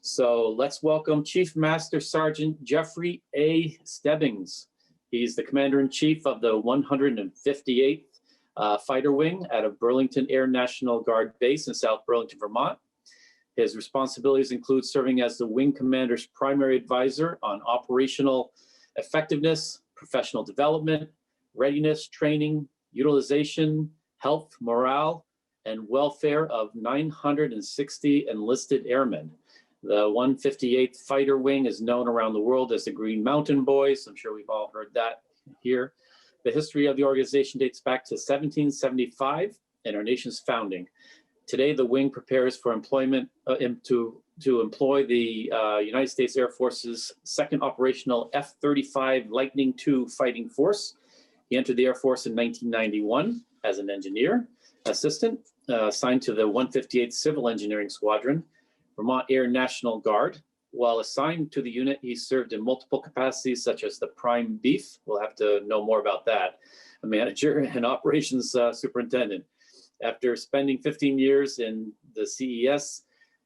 So let's welcome Chief Master Sergeant Jeffrey A. Stebbins. He's the Commander-in-Chief of the 158th Fighter Wing out of Burlington Air National Guard Base in South Burlington, Vermont. His responsibilities include serving as the Wing Commander's primary advisor on operational effectiveness, professional development, readiness, training, utilization, health, morale, and welfare of 960 enlisted airmen. The 158th Fighter Wing is known around the world as the Green Mountain Boys. I'm sure we've all heard that here. The history of the organization dates back to 1775 and our nation's founding. Today, the wing prepares for employment to employ the United States Air Force's second operational F-35 Lightning II fighting force. He entered the Air Force in 1991 as an engineer assistant, assigned to the 158th Civil Engineering Squadron, Vermont Air National Guard. While assigned to the unit, he served in multiple capacities such as the Prime Beef, we'll have to know more about that, a manager and operations superintendent. After spending 15 years in the CES,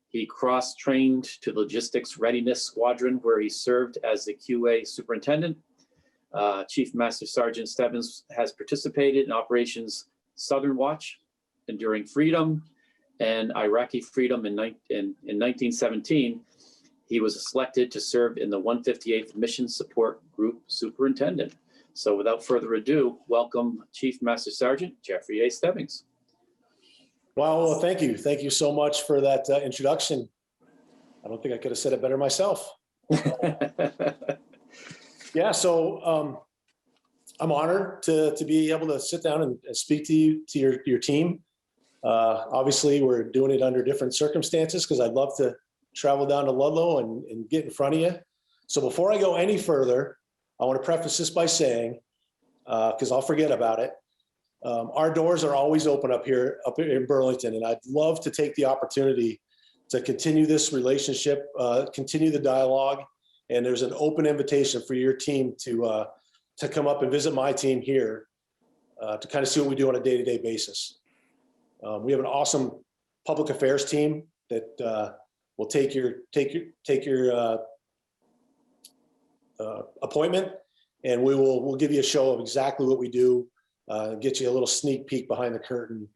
he cross-trained to the Logistics Readiness Squadron, where he served as the QA superintendent. Chief Master Sergeant Stebbins has participated in Operations Southern Watch, Enduring Freedom, and Iraqi Freedom in 1917. He was selected to serve in the 158th Mission Support Group Superintendent. So without further ado, welcome Chief Master Sergeant Jeffrey A. Stebbins. Well, thank you. Thank you so much for that introduction. I don't think I could have said it better myself. Yeah, so I'm honored to be able to sit down and speak to you, to your team. Obviously, we're doing it under different circumstances because I'd love to travel down to Ludlow and get in front of you. So before I go any further, I want to preface this by saying, because I'll forget about it, our doors are always open up here in Burlington, and I'd love to take the opportunity to continue this relationship, continue the dialogue, and there's an open invitation for your team to come up and visit my team here to kind of see what we do on a day-to-day basis. We have an awesome public affairs team that will take your appointment, and we'll give you a show of exactly what we do. Get you a little sneak peek behind the curtain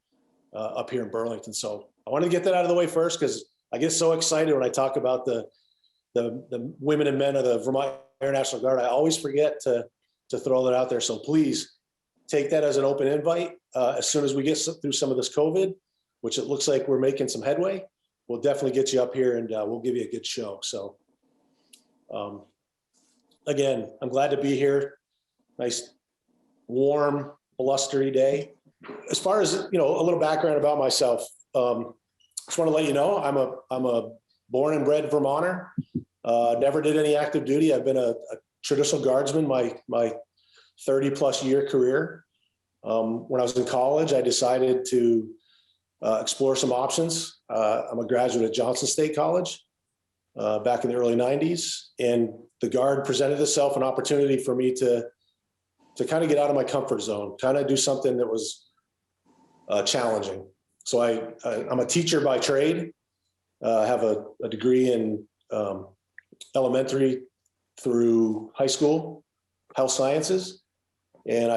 up here in Burlington. So I wanted to get that out of the way first because I get so excited when I talk about the women and men of the Vermont Air National Guard. I always forget to throw that out there. So please take that as an open invite. As soon as we get through some of this COVID, which it looks like we're making some headway, we'll definitely get you up here and we'll give you a good show. So again, I'm glad to be here. Nice, warm, blustery day. As far as, a little background about myself, just want to let you know I'm a born and bred Vermonter. Never did any active duty. I've been a traditional guardsman my 30+ year career. When I was in college, I decided to explore some options. I'm a graduate of Johnson State College back in the early 90s, and the Guard presented itself an opportunity for me to kind of get out of my comfort zone, kind of do something that was challenging. So I'm a teacher by trade. I have a degree in elementary through high school, health sciences, and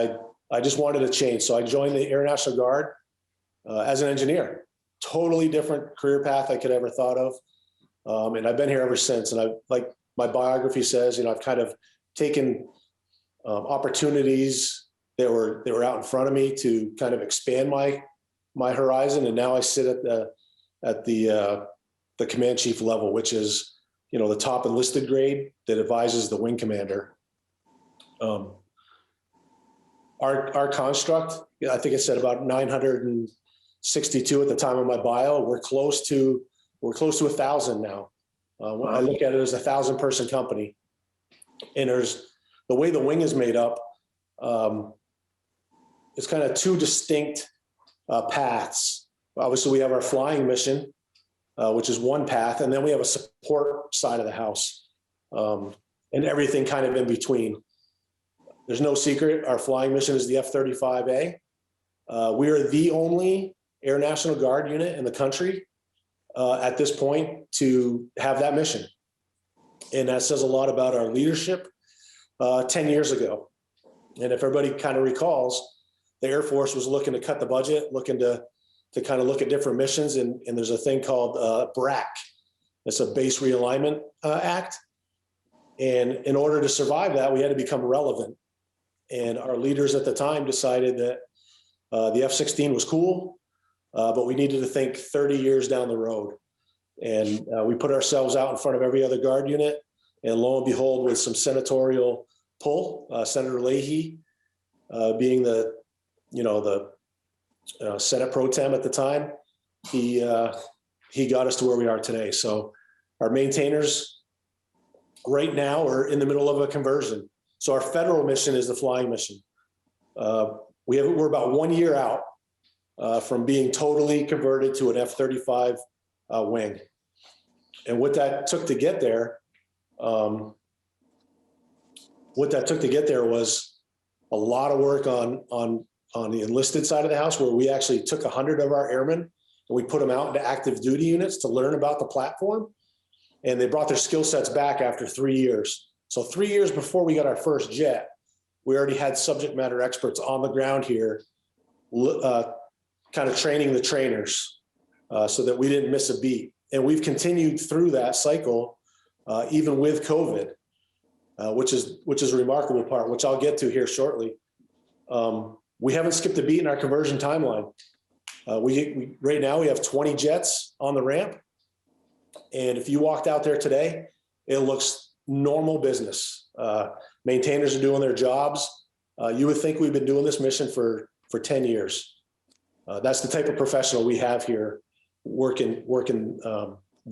I just wanted to change. So I joined the Air National Guard as an engineer. Totally different career path I could ever thought of. And I've been here ever since. And like my biography says, I've kind of taken opportunities that were out in front of me to kind of expand my horizon. And now I sit at the command chief level, which is, the top enlisted grade that advises the wing commander. Our construct, I think it said about 962 at the time of my bio. We're close to 1,000 now. When I look at it as a 1,000-person company, and there's the way the wing is made up. It's kind of two distinct paths. Obviously, we have our flying mission, which is one path, and then we have a support side of the house, and everything kind of in between. There's no secret. Our flying mission is the F-35A. We are the only Air National Guard unit in the country at this point to have that mission. And that says a lot about our leadership 10 years ago. And if everybody kind of recalls, the Air Force was looking to cut the budget, looking to kind of look at different missions. And there's a thing called BRAC. It's a Base Realignment Act. And in order to survive that, we had to become relevant. And our leaders at the time decided that the F-16 was cool, but we needed to think 30 years down the road. And we put ourselves out in front of every other Guard unit. And lo and behold, with some senatorial pull, Senator Leahy being the Senate Pro Tem at the time, he got us to where we are today. So our maintainers right now are in the middle of a conversion. So our federal mission is the flying mission. We're about 1 year out from being totally converted to an F-35 wing. And what that took to get there, was a lot of work on the enlisted side of the house, where we actually took 100 of our airmen and we put them out into active duty units to learn about the platform. And they brought their skill sets back after 3 years. So 3 years before we got our first jet, we already had subject matter experts on the ground here, kind of training the trainers so that we didn't miss a beat. And we've continued through that cycle, even with COVID, which is a remarkable part, which I'll get to here shortly. We haven't skipped a beat in our conversion timeline. Right now we have 20 jets on the ramp. And if you walked out there today, it looks normal business. Maintainers are doing their jobs. You would think we've been doing this mission for 10 years. That's the type of professional we have here, working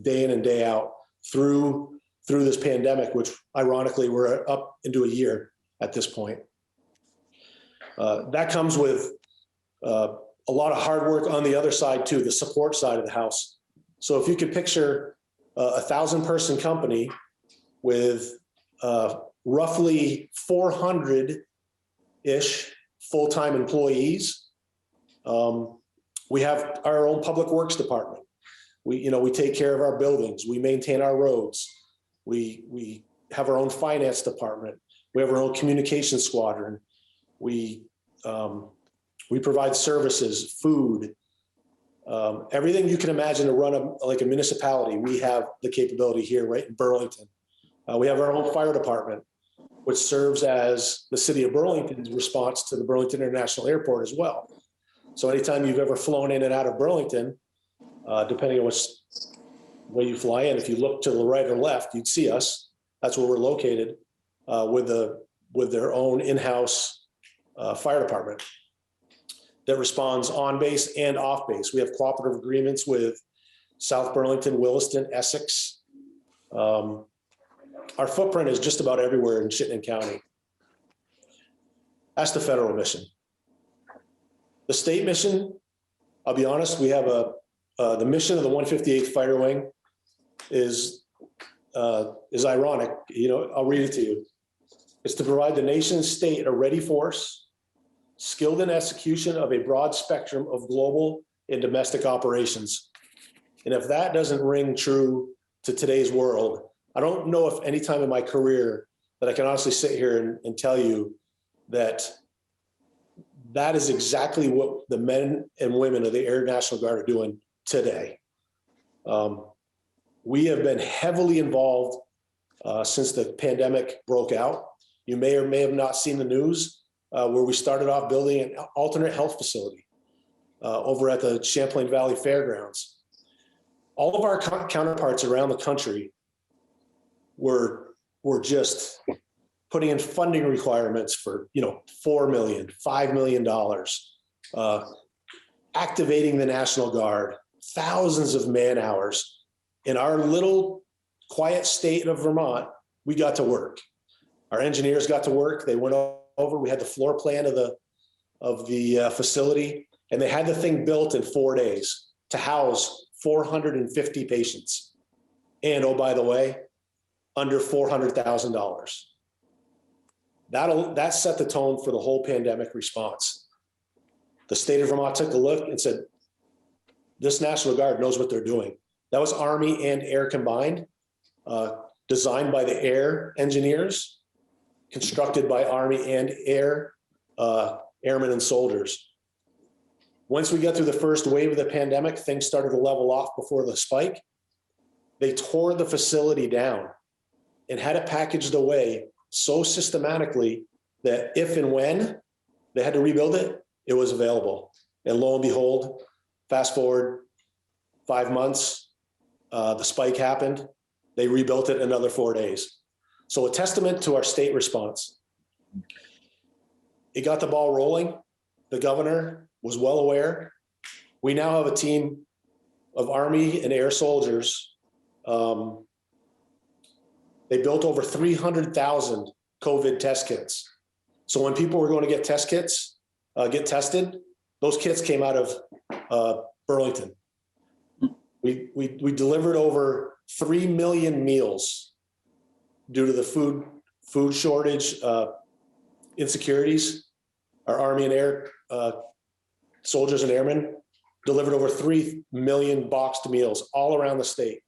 day in and day out through this pandemic, which ironically we're up into a year at this point. That comes with a lot of hard work on the other side too, the support side of the house. So if you could picture a 1,000-person company with roughly 400-ish full-time employees, we have our own public works department. We take care of our buildings. We maintain our roads. We have our own finance department. We have our own communication squadron. We provide services, food, everything you can imagine to run like a municipality. We have the capability here right in Burlington. We have our own fire department, which serves as the city of Burlington's response to the Burlington International Airport as well. So anytime you've ever flown in and out of Burlington, depending on which way you fly in, if you look to the right or left, you'd see us. That's where we're located, with their own in-house fire department that responds on base and off base. We have cooperative agreements with South Burlington, Williston, Essex. Our footprint is just about everywhere in Chittenden County. That's the federal mission. The state mission, I'll be honest, we have the mission of the 158th Fighter Wing is ironic. I'll read it to you. It's to provide the nation's state a ready force, skilled in execution of a broad spectrum of global and domestic operations. And if that doesn't ring true to today's world, I don't know if any time in my career that I can honestly sit here and tell you that is exactly what the men and women of the Air National Guard are doing today. We have been heavily involved since the pandemic broke out. You may or may have not seen the news where we started off building an alternate health facility over at the Champlain Valley Fairgrounds. All of our counterparts around the country were just putting in funding requirements for $4 million, $5 million, activating the National Guard, thousands of man hours. In our little quiet state of Vermont, we got to work. Our engineers got to work. They went over. We had the floor plan of the facility, and they had the thing built in 4 days to house 450 patients. And oh, by the way, under $400,000. That set the tone for the whole pandemic response. The state of Vermont took a look and said, this National Guard knows what they're doing. That was Army and Air combined, designed by the Air engineers, constructed by Army and Air airmen and soldiers. Once we got through the first wave of the pandemic, things started to level off before the spike. They tore the facility down and had it packaged away so systematically that if and when they had to rebuild it, it was available. And lo and behold, fast forward 5 months, the spike happened. They rebuilt it in another 4 days. So a testament to our state response. It got the ball rolling. The governor was well aware. We now have a team of Army and Air soldiers. They built over 300,000 COVID test kits. So when people were going to get test kits, get tested, those kits came out of Burlington. We delivered over 3 million meals due to the food shortage, insecurities. Our Army and Air soldiers and airmen delivered over 3 million boxed meals all around the state.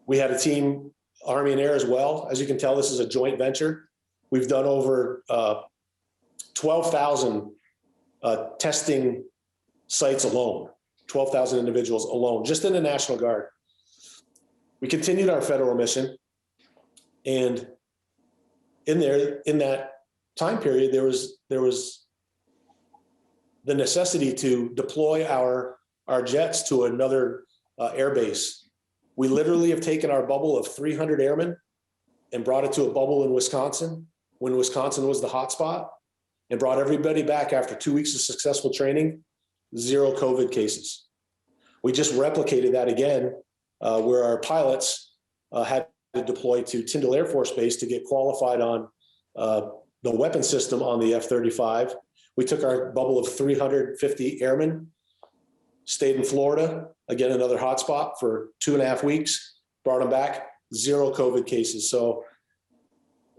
We had a team, Army and Air as well. As you can tell, this is a joint venture. We've done over 12,000 testing sites alone, 12,000 individuals alone, just in the National Guard. We continued our federal mission, and in that time period, there was the necessity to deploy our jets to another air base. We literally have taken our bubble of 300 airmen and brought it to a bubble in Wisconsin, when Wisconsin was the hotspot, and brought everybody back after 2 weeks of successful training, 0 COVID cases. We just replicated that again, where our pilots had to deploy to Tyndall Air Force Base to get qualified on the weapon system on the F-35. We took our bubble of 350 airmen, stayed in Florida, again, another hotspot for 2.5 weeks, brought them back, 0 COVID cases. So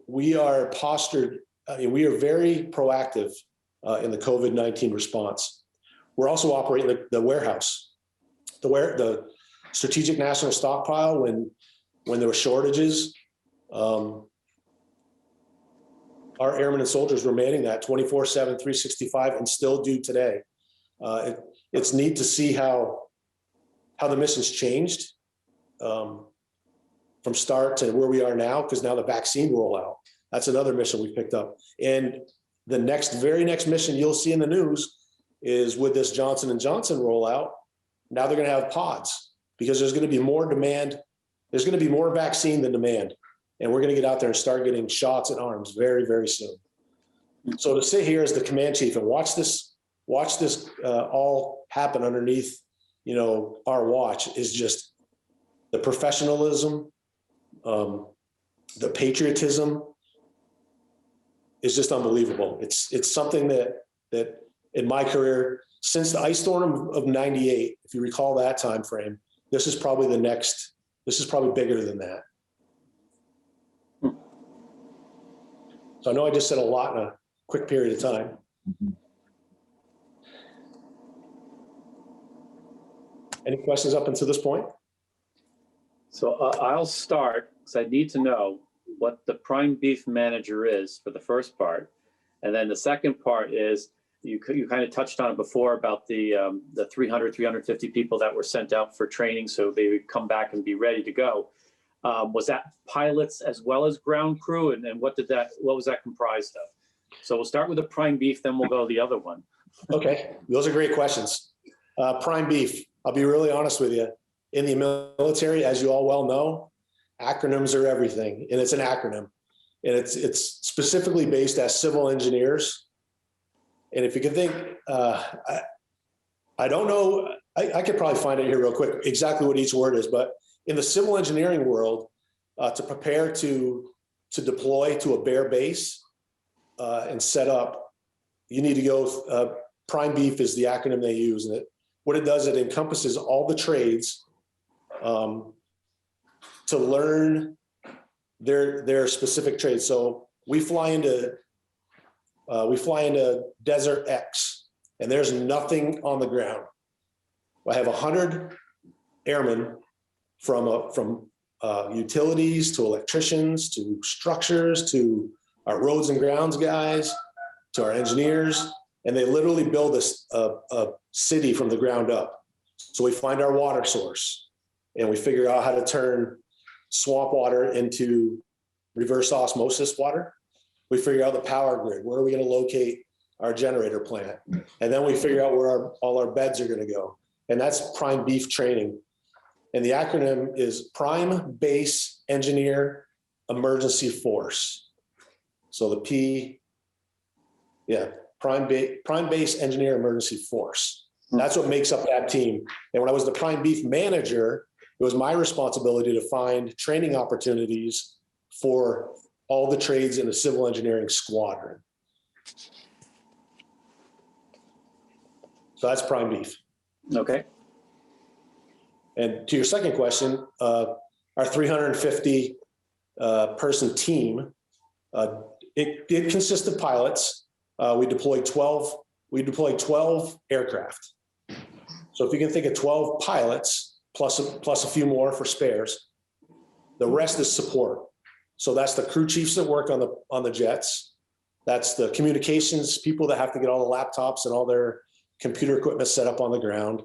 we are postured, we are very proactive in the COVID-19 response. We're also operating the warehouse, the strategic national stockpile when there were shortages. Our airmen and soldiers were manning that 24/7, 365, and still do today. It's neat to see how the mission's changed from start to where we are now, because now the vaccine rollout, that's another mission we picked up. And the very next mission you'll see in the news is with this Johnson & Johnson rollout. Now they're going to have pods, because there's going to be more demand. There's going to be more vaccine than demand. And we're going to get out there and start getting shots in arms very, very soon. So to sit here as the command chief and watch this all happen underneath, our watch is just the professionalism, the patriotism is just unbelievable. It's something that in my career, since the ice storm of '98, if you recall that time frame, this is probably bigger than that. So I know I just said a lot in a quick period of time. Any questions up until this point? So I'll start, because I need to know what the prime beef manager is for the first part. And then the second part is, you kind of touched on it before about the 300, 350 people that were sent out for training so they would come back and be ready to go. Was that pilots as well as ground crew? And then what was that comprised of? So we'll start with the prime beef, then we'll go to the other one. Okay, those are great questions. Prime beef, I'll be really honest with you. In the military, as you all well know, acronyms are everything, and it's an acronym. And it's specifically based as civil engineers. And if you can think, I don't know, I could probably find it here real quick, exactly what each word is, but in the civil engineering world, to prepare to deploy to a bare base and set up, you need to go, prime beef is the acronym they use. And what it does, it encompasses all the trades to learn their specific trades. So we fly into Desert X, and there's nothing on the ground. I have 100 airmen from utilities to electricians to structures to our roads and grounds guys to our engineers, and they literally build a city from the ground up. So we find our water source and we figure out how to turn swamp water into reverse osmosis water. We figure out the power grid. Where are we going to locate our generator plant? And then we figure out where all our beds are going to go. And that's prime beef training. And the acronym is Prime Base Engineer Emergency Force. So the P, yeah, Prime Base Engineer Emergency Force. That's what makes up that team. And when I was the Prime Beef Manager, it was my responsibility to find training opportunities for all the trades in the civil engineering squadron. So that's Prime Beef. Okay. And to your second question, our 350 person team, it consists of pilots. We deployed 12 aircraft. So if you can think of 12 pilots plus a few more for spares, the rest is support. So that's the crew chiefs that work on the jets. That's the communications people that have to get all the laptops and all their computer equipment set up on the ground.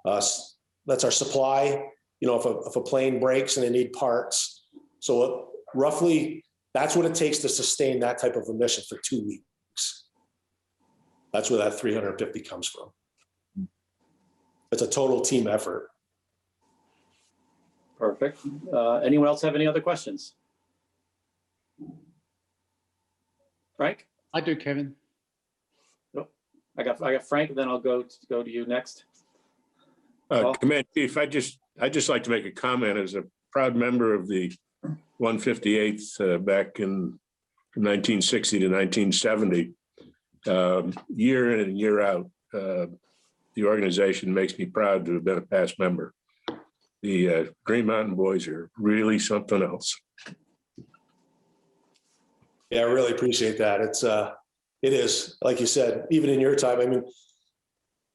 That's our supply. You know, if a plane breaks and they need parts. So roughly, that's what it takes to sustain that type of a mission for 2 weeks. That's where that 350 comes from. It's a total team effort. Perfect. Anyone else have any other questions? Frank? I do, Kevin. Oh, I got Frank, and then I'll go to you next. Command Chief, I just like to make a comment as a proud member of the 158th back in 1960 to 1970. Year in and year out, the organization makes me proud to have been a past member. The Green Mountain Boys are really something else. Yeah, I really appreciate that. It is, like you said, even in your time, I mean,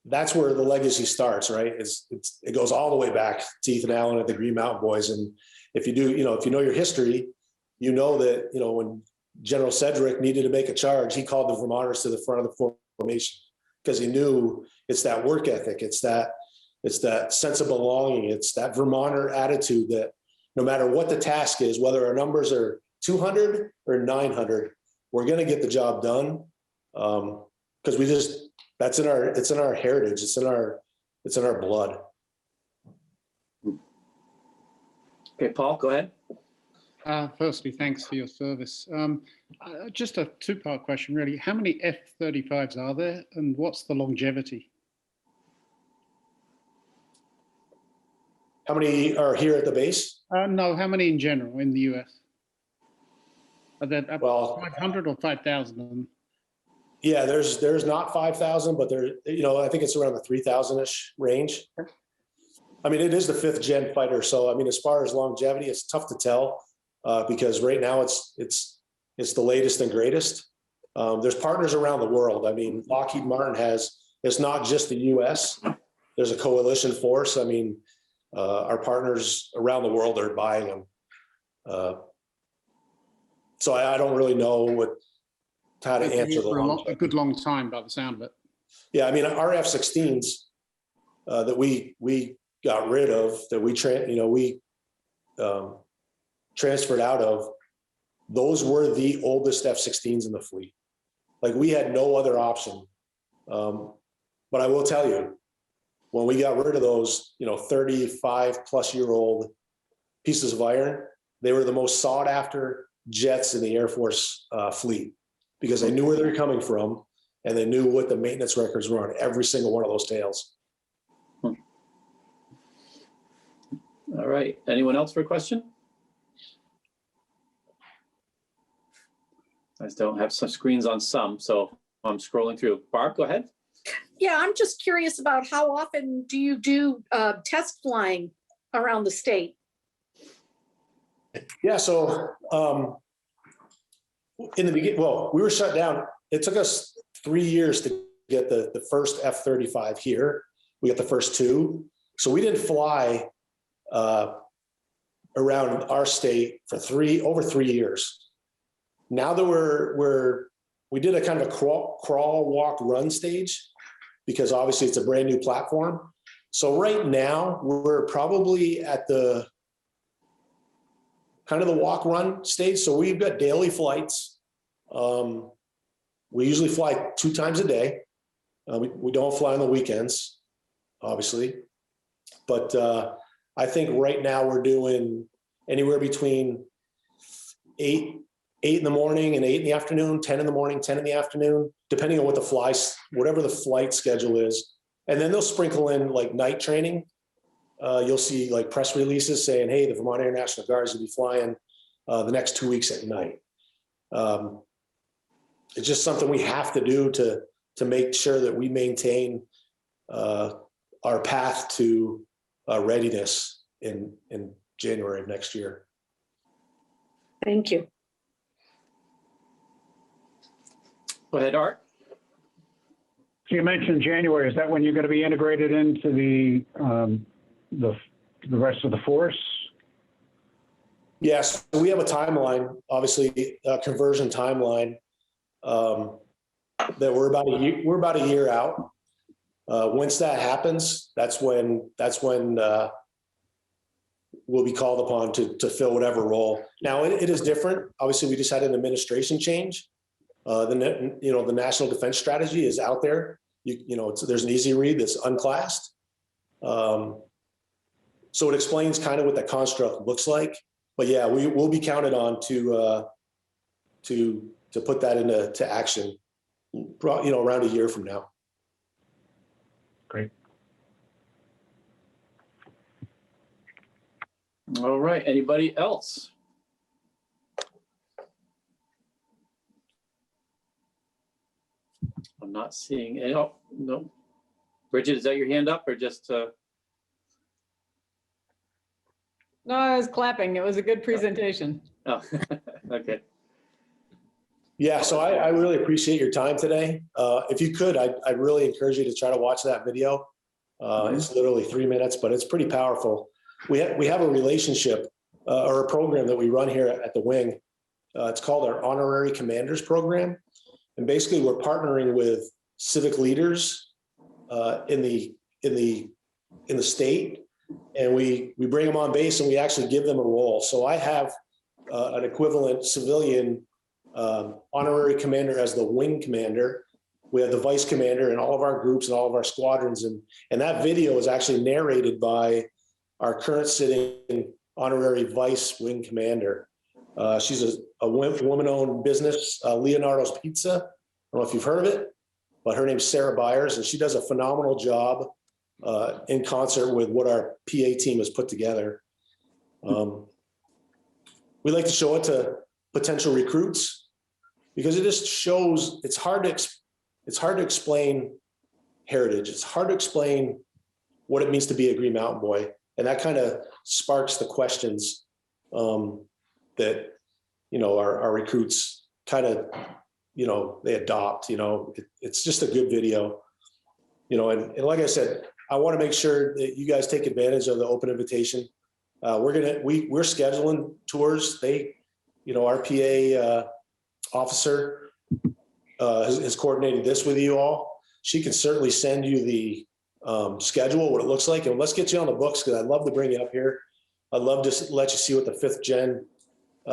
that's where the legacy starts, right? It goes all the way back to Ethan Allen at the Green Mountain Boys. And if you know your history, you know that, when General Sedgwick needed to make a charge, he called the Vermonters to the front of the formation because he knew it's that work ethic. It's that sense of belonging. It's that Vermonter attitude that no matter what the task is, whether our numbers are 200 or 900, we're going to get the job done. Because it's in our heritage. It's in our blood. Okay, Paul, go ahead. Firstly, thanks for your service. Just a two-part question, really. How many F-35s are there, and what's the longevity? How many are here at the base? No, how many in general in the US? Are there 500 or 5,000? Yeah, there's not 5,000, but I think it's around the 3,000-ish range. I mean, it is the 5th gen fighter. So, I mean, as far as longevity, it's tough to tell because right now it's the latest and greatest. There's partners around the world. I mean, Lockheed Martin it's not just the US. There's a coalition force. I mean, our partners around the world are buying them. So I don't really know how to answer a good long time by the sound of it. Yeah, I mean, our F-16s that we got rid of, that we transferred out of, those were the oldest F-16s in the fleet. Like, we had no other option. But I will tell you, when we got rid of those, 35-plus-year-old pieces of iron, they were the most sought after jets in the Air Force fleet because they knew where they were coming from and they knew what the maintenance records were on every single one of those tails. All right. Anyone else for a question? I just don't have some screens on some, so I'm scrolling through. Barb, go ahead. Yeah, I'm just curious about how often do you do test flying around the state? Yeah, so in the beginning, we were shut down. It took us 3 years to get the first F-35 here. We got the first two. So we didn't fly around our state for over 3 years. Now that we did a kind of a crawl, walk, run stage, because obviously it's a brand new platform. So right now we're probably at the kind of the walk run stage. So we've got daily flights. We usually fly 2 times a day. We don't fly on the weekends, obviously. But I think right now we're doing anywhere between 8 in the morning and 8 in the afternoon, 10 in the morning, 10 in the afternoon, depending on whatever the flight schedule is. And then they'll sprinkle in like night training. You'll see like press releases saying, hey, the Vermont Air National Guard is going to be flying the next 2 weeks at night. It's just something we have to do to make sure that we maintain our path to readiness in January of next year. Thank you. Go ahead, Art. So you mentioned January. Is that when you're going to be integrated into the rest of the force? Yes, we have a timeline, obviously a conversion timeline that we're about a year out. Once that happens, that's when we'll be called upon to fill whatever role. Now it is different. Obviously, we just had an administration change. The National Defense Strategy is out there. There's an easy read that's unclassed. So it explains kind of what the construct looks like. But yeah, we will be counted on to put that into action, around a year from now. Great. All right. Anybody else? I'm not seeing any. Oh, no. Bridget, is that your hand up or just? No, I was clapping. It was a good presentation. Oh, okay. Yeah, so I really appreciate your time today. If you could, I'd really encourage you to try to watch that video. It's literally 3 minutes, but it's pretty powerful. We have a relationship or a program that we run here at the wing. It's called our Honorary Commanders Program. And basically we're partnering with civic leaders in the state, and we bring them on base and we actually give them a role. So I have an equivalent civilian honorary commander as the wing commander. We have the vice commander in all of our groups and all of our squadrons. And that video is actually narrated by our current sitting honorary vice wing commander. She's a woman-owned business, Leonardo's Pizza. I don't know if you've heard of it, but her name's Sarah Byers, and she does a phenomenal job in concert with what our PA team has put together. We like to show it to potential recruits because it just shows it's hard to explain heritage. It's hard to explain what it means to be a Green Mountain Boy, and that kind of sparks the questions that our recruits kind of they adopt. It's just a good video, and like I said, I want to make sure that you guys take advantage of the open invitation. We're scheduling tours. Our PA officer has coordinated this with you all. She can certainly send you the schedule, what it looks like, and let's get you on the books because I'd love to bring you up here. I'd love to let you see what the 5th gen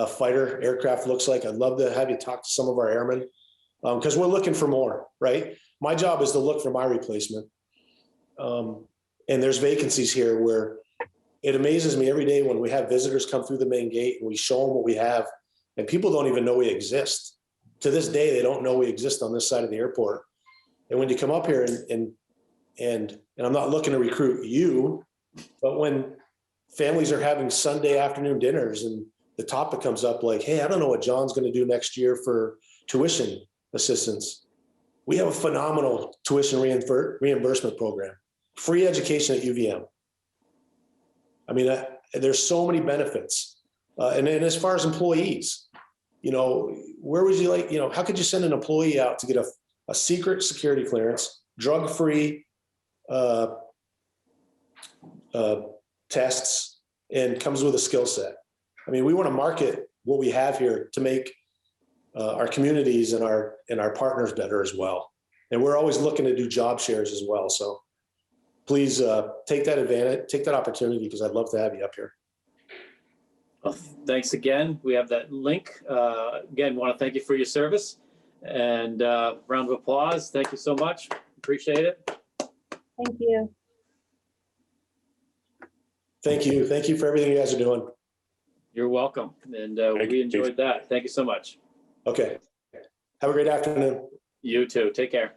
fighter aircraft looks like. I'd love to have you talk to some of our airmen because we're looking for more, right? My job is to look for my replacement. And there's vacancies here where it amazes me every day when we have visitors come through the main gate and we show them what we have, and people don't even know we exist. To this day, they don't know we exist on this side of the airport. And when you come up here and I'm not looking to recruit you, but when families are having Sunday afternoon dinners and the topic comes up like, hey, I don't know what John's going to do next year for tuition assistance. We have a phenomenal tuition reimbursement program, free education at UVM. I mean, there's so many benefits. And then as far as employees, where would you like, how could you send an employee out to get a secret security clearance, drug-free tests and comes with a skill set. I mean, we want to market what we have here to make our communities and our partners better as well. And we're always looking to do job shares as well. So please take that advantage, take that opportunity, because I'd love to have you up here. Well, thanks again. We have that link. Again, want to thank you for your service, and round of applause. Thank you so much. Appreciate it. Thank you. Thank you. Thank you for everything you guys are doing. You're welcome. And Thank we you. enjoyed that. Thank you so much. Okay. Have a great afternoon. You too. Take care.